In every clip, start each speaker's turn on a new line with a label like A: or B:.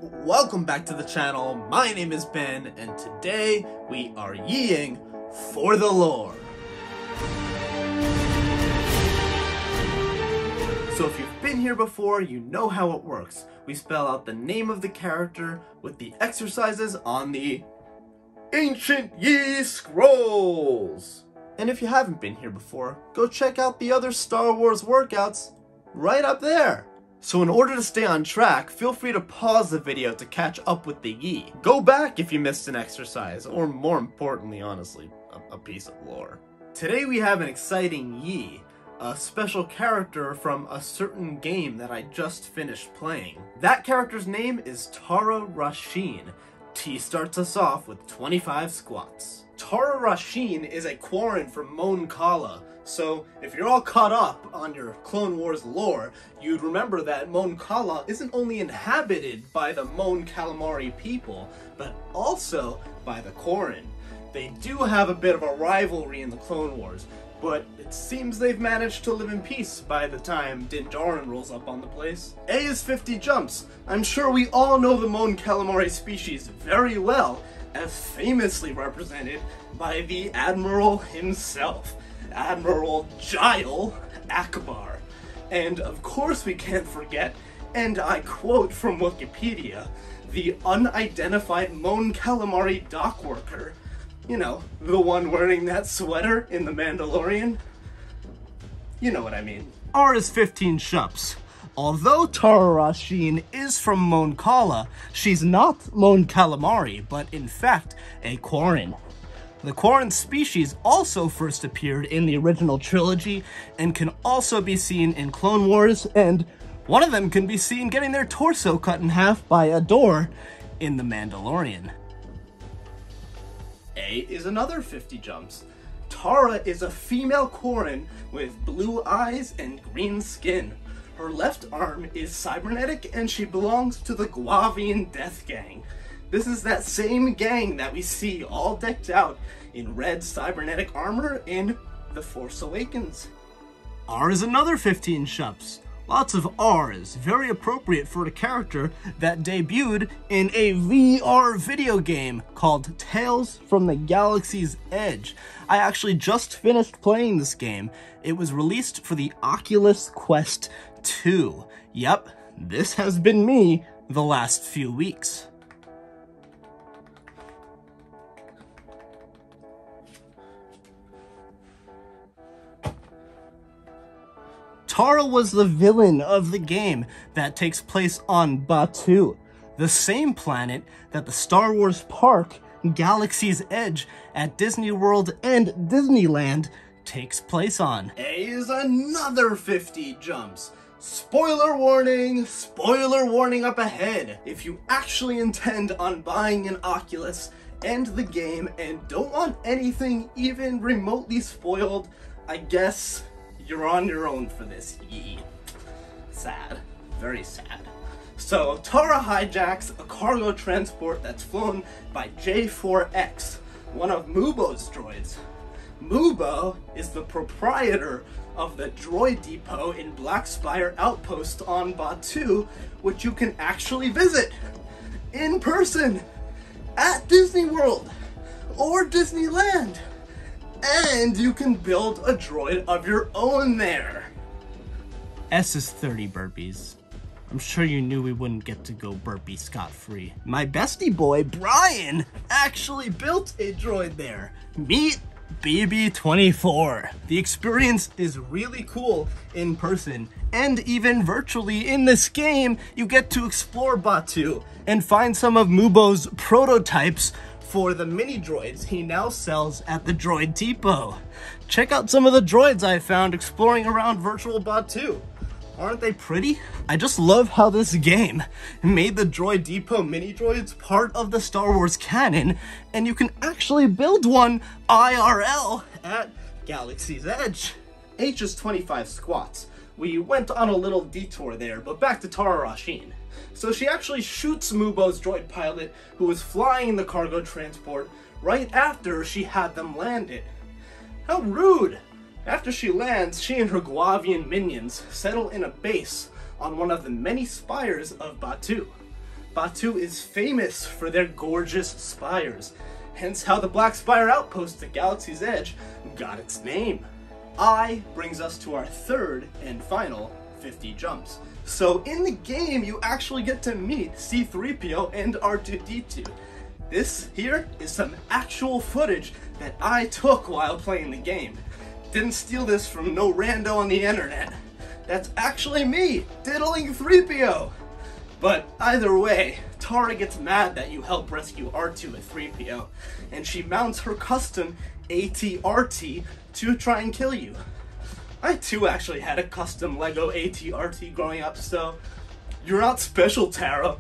A: Welcome back to the channel. My name is Ben, and today we are yeeing for the lore. So if you've been here before, you know how it works. We spell out the name of the character with the exercises on the Ancient Yi Scrolls. And if you haven't been here before, go check out the other Star Wars workouts right up there. So in order to stay on track, feel free to pause the video to catch up with the Yi. Go back if you missed an exercise, or more importantly, honestly, a piece of lore. Today we have an exciting Yi, a special character from a certain game that I just finished playing. That character's name is TARA RASHIN. T starts us off with 25 squats. TARA RASHIN is a Quarren from Mon Cala. So, if you're all caught up on your Clone Wars lore, you'd remember that Mon Cala isn't only inhabited by the Mon Calamari people, but also by the Quarren. They do have a bit of a rivalry in the Clone Wars, but it seems they've managed to live in peace by the time Din Djarin rolls up on the place. A is 50 jumps. I'm sure we all know the Mon Calamari species very well, as famously represented by the Admiral himself. Admiral Jael Akbar. And of course we can't forget, and I quote from Wikipedia, the unidentified Mon Calamari dock worker. You know, the one wearing that sweater in The Mandalorian. You know what I mean. R is 15 shups. Although TARA RASHIN is from Mon Cala, she's not Mon Calamari, but in fact a Quarren. The Quarren species also first appeared in the original trilogy and can also be seen in Clone Wars, and one of them can be seen getting their torso cut in half by a door in The Mandalorian. A is another 50 jumps. Tara is a female Quarren with blue eyes and green skin. Her left arm is cybernetic and she belongs to the Guavian Death Gang. This is that same gang that we see all decked out in red cybernetic armor in The Force Awakens. R is another 15 shups. Lots of R's, very appropriate for a character that debuted in a VR video game called Tales from the Galaxy's Edge. I actually just finished playing this game. It was released for the Oculus Quest 2. Yep, this has been me the last few weeks. Tara was the villain of the game that takes place on Batuu, the same planet that the Star Wars park Galaxy's Edge at Disney World and Disneyland takes place on. A is another 50 jumps. Spoiler warning up ahead. If you actually intend on buying an Oculus and the game and don't want anything even remotely spoiled, I guess you're on your own for this, Yi. Sad. Very sad. So, Tara hijacks a cargo transport that's flown by J4X, one of Mubo's droids. Mubo is the proprietor of the droid depot in Black Spire Outpost on Batuu, which you can actually visit in person at Disney World or Disneyland. And you can build a droid of your own there. S is 30 burpees. I'm sure you knew we wouldn't get to go burpee scot-free. My bestie boy, Brian, actually built a droid there. Meet BB-24. The experience is really cool in person, and even virtually in this game, you get to explore Batuu and find some of Mubo's prototypes for the mini droids he now sells at the Droid Depot. Check out some of the droids I found exploring around virtual Batuu. Aren't they pretty? I just love how this game made the Droid Depot mini droids part of the Star Wars canon, and you can actually build one IRL at Galaxy's Edge. H is 25 squats. We went on a little detour there, but back to Tara RASHIN. So she actually shoots Mubo's droid pilot, who was flying the cargo transport, right after she had them land it. How rude! After she lands, she and her Guavian minions settle in a base on one of the many spires of Batuu. Batu is famous for their gorgeous spires, hence how the Black Spire Outpost at Galaxy's Edge got its name. I brings us to our third and final 50 jumps. So in the game, you actually get to meet C-3PO and R2-D2. This here is some actual footage that I took while playing the game. Didn't steal this from no rando on the internet. That's actually me, diddling 3PO. But either way, Tara gets mad that you help rescue R2 with 3PO, and she mounts her custom AT-RT to try and kill you. I too actually had a custom Lego AT-RT growing up, so you're not special, Tara.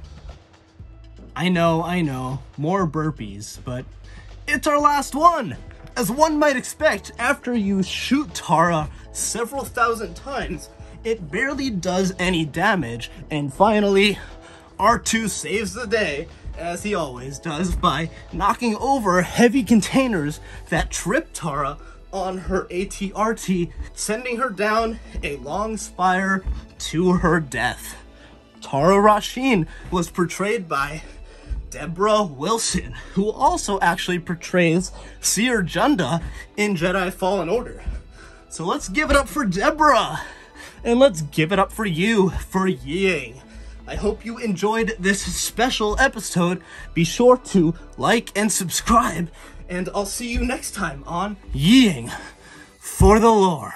A: I know, more burpees, but it's our last one! As one might expect, after you shoot Tara several thousand times, it barely does any damage, and finally, R2 saves the day, as he always does, by knocking over heavy containers that trip Tara on her AT-RT, sending her down a long spire to her death. Tara Rashin was portrayed by Deborah Wilson, who also actually portrays Seer Junda in Jedi Fallen Order. So let's give it up for Deborah, and let's give it up for you for YEEING. I hope you enjoyed this special episode. Be sure to like and subscribe, and I'll see you next time on YEEING for the lore.